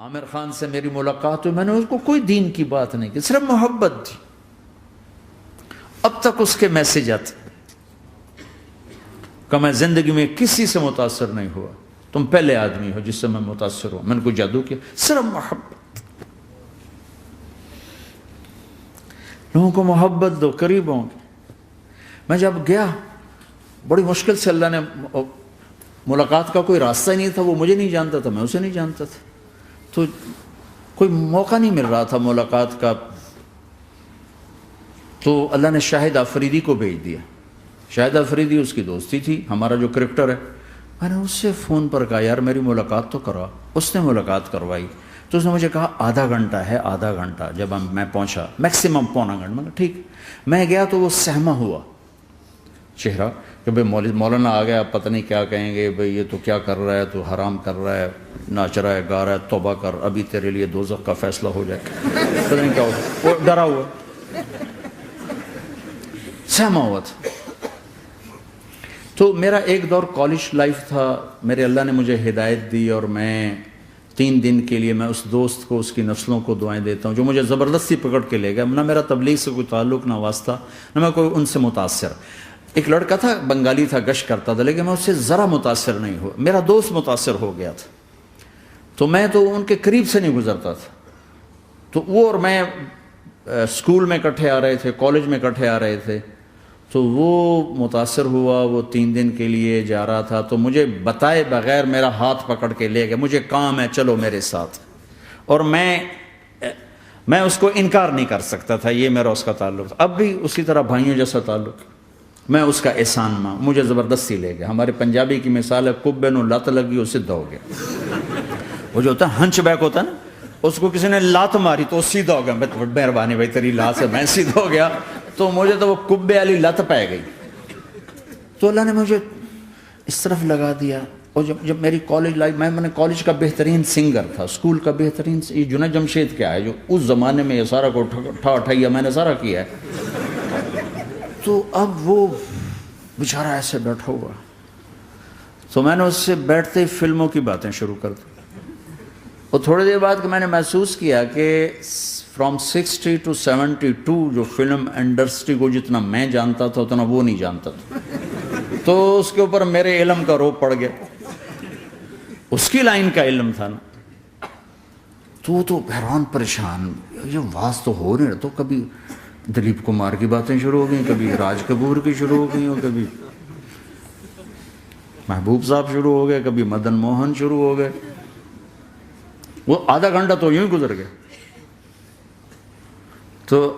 عامر خان سے میری ملاقات ہوئی، میں نے اس کو کوئی دین کی بات نہیں کی، صرف محبت تھی. اب تک اس کے میسج آتے کہ میں زندگی میں کسی سے متاثر نہیں ہوا، تم پہلے آدمی ہو جس سے میں متاثر ہوں. میں نے کوئی جادو کیا، صرف محبت. لوگوں کو محبت دو، قریب ہوں گے. میں جب گیا بڑی مشکل سے اللہ نے، ملاقات کا کوئی راستہ ہی نہیں تھا، وہ مجھے نہیں جانتا تھا، میں اسے نہیں جانتا تھا، تو کوئی موقع نہیں مل رہا تھا ملاقات کا. تو اللہ نے شاہد آفریدی کو بھیج دیا. شاہد آفریدی اس کی دوستی تھی، ہمارا جو کرکٹر ہے. میں نے اس سے فون پر کہا یار میری ملاقات تو کرا. اس نے ملاقات کروائی. تو اس نے مجھے کہا آدھا گھنٹہ ہے، آدھا گھنٹہ. جب میں پہنچا میکسیمم پونا گھنٹہ. میں نے کہا ٹھیک. میں گیا تو وہ سہما ہوا چہرہ کہ بھئی مولانا آ گیا، پتہ نہیں کیا کہیں گے، بھئی یہ تو کیا کر رہا ہے، تو حرام کر رہا ہے، ناچ رہا ہے، گا رہا ہے، توبہ کر، ابھی تیرے لیے دوزخ کا فیصلہ ہو جائے. پتہ نہیں کیا ہوگا، وہ ڈرا ہوا سہما ہوا تھا. تو میرا ایک دور کالج لائف تھا. میرے اللہ نے مجھے ہدایت دی اور میں 3 دن کے لیے میں اس دوست کو، اس کی نسلوں کو دعائیں دیتا ہوں جو مجھے زبردستی پکڑ کے لے گیا. نہ میرا تبلیغ سے کوئی تعلق، نہ واسطہ، نہ میں کوئی ان سے متاثر. ایک لڑکا تھا، بنگالی تھا، گشت کرتا تھا، لیکن میں اس سے ذرا متاثر نہیں ہوا. میرا دوست متاثر ہو گیا تھا، تو میں تو ان کے قریب سے نہیں گزرتا تھا. تو وہ اور میں اسکول میں اکٹھے آ رہے تھے، کالج میں اکٹھے آ رہے تھے. تو وہ متاثر ہوا، وہ 3 دن کے لیے جا رہا تھا، تو مجھے بتائے بغیر میرا ہاتھ پکڑ کے لے گیا. مجھے کام ہے، چلو میرے ساتھ. اور میں اس کو انکار نہیں کر سکتا تھا، یہ میرا اس کا تعلق تھا. اب بھی اسی طرح بھائیوں جیسا تعلق. میں اس کا احسان ماں، مجھے زبردستی لے گیا. ہمارے پنجابی کی مثال ہے، کبے نو لت لگی وہ سیدھا ہو گیا. وہ جو ہوتا ہے ہنچ بیک ہوتا ہے نا، اس کو کسی نے لات ماری تو وہ سیدھا ہو گیا. مہربانی بھائی تیری لات سے میں سیدھا ہو گیا. تو مجھے تو وہ کبے والی لت پہ گئی. تو اللہ نے مجھے اس طرف لگا دیا. اور جب میری کالج لائف، میں نے کالج کا بہترین سنگر تھا، اسکول کا بہترین، یہ جنید جمشید کیا ہے جو اس زمانے میں یہ سارا کو ٹھا میں نے سارا کیا ہے. تو اب وہ بیچارہ ایسے بیٹھا ہوا. تو میں نے اس سے بیٹھتے ہی فلموں کی باتیں شروع کر دی. اور تھوڑی دیر بعد کہ میں نے محسوس کیا کہ فرام 60 to 72 جو فلم انڈسٹری کو جتنا میں جانتا تھا اتنا وہ نہیں جانتا تھا. تو اس کے اوپر میرے علم کا روپ پڑ گیا. اس کی لائن کا علم تھا نا. تو حیران پریشان، یہ واز تو ہو نہیں رہا. تو کبھی دلیپ کمار کی باتیں شروع ہو گئیں، کبھی راج کپور کی شروع ہو گئیں، اور کبھی محبوب صاحب شروع ہو گئے، کبھی مدن موہن شروع ہو گئے. وہ آدھا گھنٹہ تو یوں ہی گزر گیا. تو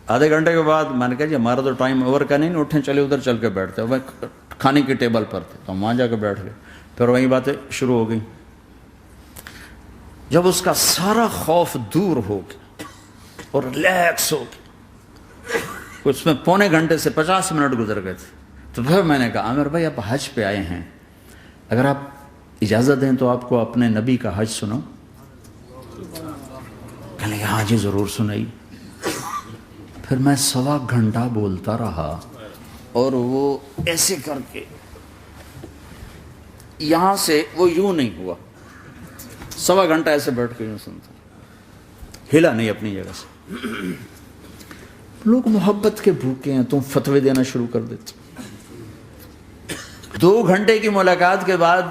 آدھے گھنٹے کے بعد میں نے کہا جی ہمارا تو ٹائم اوور کا نہیں، اٹھیں چلے ادھر چل کے بیٹھتے. وہ کھانے کی ٹیبل پر تھے تو ہم وہاں جا کے بیٹھ گئے. پھر وہیں باتیں شروع ہو گئیں. جب اس کا سارا خوف دور ہو گیا اور ریلیکس ہو گیا، اس میں پونے گھنٹے سے 50 منٹ گزر گئے تھے. تو پھر میں نے کہا عامر بھائی آپ حج پہ آئے ہیں، اگر آپ اجازت دیں تو آپ کو اپنے نبی کا حج سنو. کہنے لگے ہاں جی ضرور سنائی. پھر میں 1.25 گھنٹہ بولتا رہا اور وہ ایسے کر کے یہاں سے وہ یوں نہیں ہوا. 1.25 گھنٹہ ایسے بیٹھ کے یوں سنتا، ہلا نہیں اپنی جگہ سے. لوگ محبت کے بھوکے ہیں، تم فتوے دینا شروع کر دیتے. 2 گھنٹے کی ملاقات کے بعد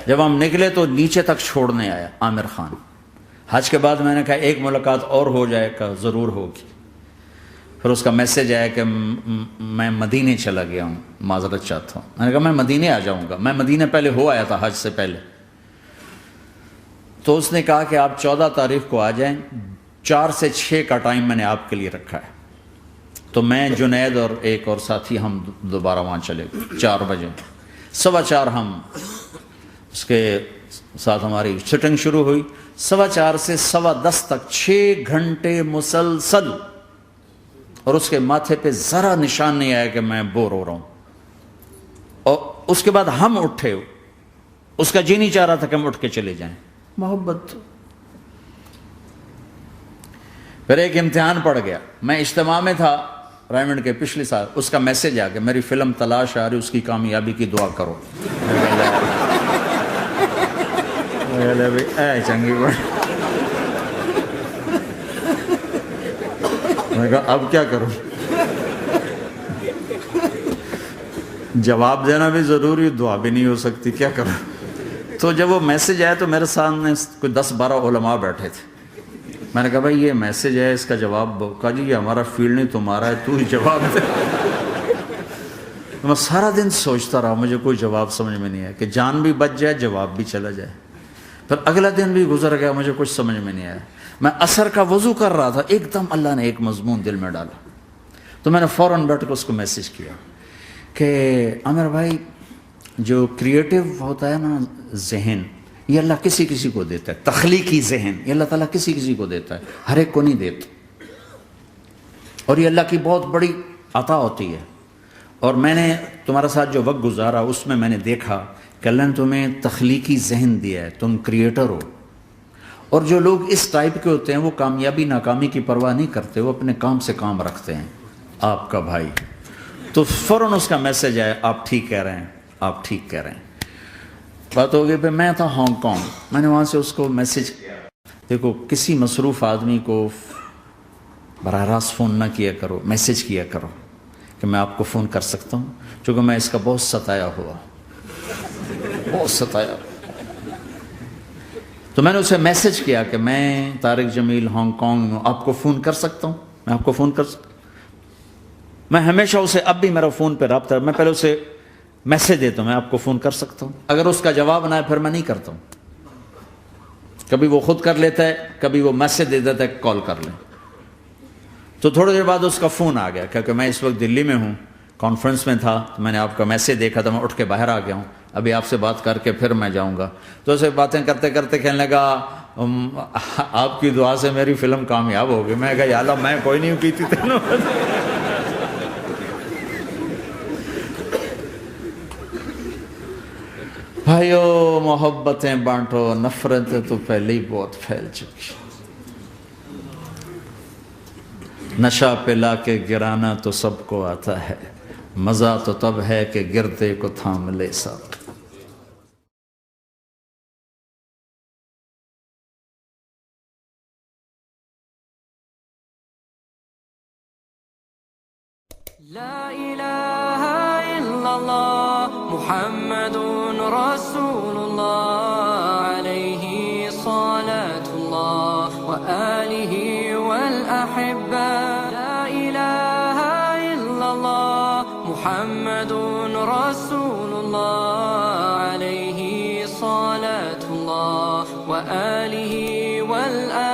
جب ہم نکلے تو نیچے تک چھوڑنے آیا عامر خان. حج کے بعد میں نے کہا ایک ملاقات اور ہو جائے گا، ضرور ہوگی. پھر اس کا میسج آیا کہ میں مدینے چلا گیا ہوں، معذرت چاہتا ہوں. میں نے کہا میں مدینے آ جاؤں گا. میں مدینے پہلے ہو آیا تھا حج سے پہلے. تو اس نے کہا کہ آپ 14 تاریخ کو آ جائیں، 4 سے 6 کا ٹائم میں نے آپ کے لیے رکھا ہے. تو میں جنید اور ایک اور ساتھی ہم دوبارہ وہاں چلے گئے. 4 بجے 4:15 ہم اس کے ساتھ ہماری سٹنگ شروع ہوئی. 4:15 سے 10:15 تک 6 گھنٹے مسلسل. اور اس کے ماتھے پہ ذرا نشان نہیں آیا کہ میں بور ہو رہا ہوں. اور اس کے بعد ہم اٹھے، اس کا جی نہیں چاہ رہا تھا کہ ہم اٹھ کے چلے جائیں. محبت. پھر ایک امتحان پڑ گیا. میں اجتماع میں تھا رائمنڈ کے پچھلے سال. اس کا میسج آ گیا میری فلم تلاش آ رہی، اس کی کامیابی کی دعا کرو. لے بھائی اے چنگی بڑی. میں کہا اب کیا کروں؟ جواب دینا بھی ضروری، دعا بھی نہیں ہو سکتی، کیا کروں؟ تو جب وہ میسج آیا تو میرے سامنے کوئی 10-12 علماء بیٹھے تھے. میں نے کہا بھائی یہ میسج ہے، اس کا جواب دو. کہا جی یہ ہمارا فیلڈ نہیں تمہارا ہے، تو ہی جواب دے. میں سارا دن سوچتا رہا، مجھے کوئی جواب سمجھ میں نہیں آیا کہ جان بھی بچ جائے، جواب بھی چلا جائے. پھر اگلا دن بھی گزر گیا، مجھے کچھ سمجھ میں نہیں آیا. میں عصر کا وضو کر رہا تھا، ایک دم اللہ نے ایک مضمون دل میں ڈالا. تو میں نے فوراً بیٹھ کے اس کو میسج کیا کہ عامر بھائی جو کریٹو ہوتا ہے نا ذہن، یہ اللہ کسی کسی کو دیتا ہے. تخلیقی ذہن یہ اللہ تعالیٰ کسی کسی کو دیتا ہے، ہر ایک کو نہیں دیتا. اور یہ اللہ کی بہت بڑی عطا ہوتی ہے. اور میں نے تمہارے ساتھ جو وقت گزارا اس میں نے دیکھا کہ اللہ نے تمہیں تخلیقی ذہن دیا ہے، تم کریٹر ہو. اور جو لوگ اس ٹائپ کے ہوتے ہیں وہ کامیابی ناکامی کی پرواہ نہیں کرتے، وہ اپنے کام سے کام رکھتے ہیں. آپ کا بھائی تو فوراً اس کا میسج آیا، آپ ٹھیک کہہ رہے ہیں، آپ ٹھیک کہہ رہے ہیں. بات ہو گئی. پھر میں تھا ہانگ کانگ، میں نے وہاں سے اس کو میسج کیا. دیکھو کسی مصروف آدمی کو براہ راست فون نہ کیا کرو، میسج کیا کرو کہ میں آپ کو فون کر سکتا ہوں، چونکہ میں اس کا بہت ستایا ہوا، بہت ستایا. تو میں نے اسے میسج کیا کہ میں طارق جمیل ہانگ کانگ میں آپ کو فون کر سکتا ہوں، میں آپ کو فون کر سکتا ہوں. میں ہمیشہ اسے، اب بھی میرا فون پہ رابطہ ہے، میں پہلے اسے میسج دیتا ہوں میں آپ کو فون کر سکتا ہوں. اگر اس کا جواب نہ ہے پھر میں نہیں کرتا ہوں. کبھی وہ خود کر لیتا ہے، کبھی وہ میسج دے دیتا ہے کال کر لیں. تو تھوڑی دیر بعد اس کا فون آ گیا کیونکہ میں اس وقت دلی میں ہوں، کانفرنس میں تھا. تو میں نے آپ کا میسج دیکھا تھا، میں اٹھ کے باہر آ گیا ہوں، ابھی آپ سے بات کر کے پھر میں جاؤں گا. تو اسے باتیں کرتے کرتے کہنے لگا آپ کی دعا سے میری فلم کامیاب ہو گئی. میں کہا یا اللہ میں کوئی نہیں کی تھی تینوں. بھائیو محبتیں بانٹو، نفرتیں تو پہلے ہی بہت پھیل چکی. نشہ پلا کے گرانا تو سب کو آتا ہے، مزہ تو تب ہے کہ گردے کو تھام لے سب. لا إله إلا الله محمد رسول الله عليه صلاة الله وآله والأحبة. لا إله إلا الله محمد رسول الله عليه صلاة الله وآله والأحبة.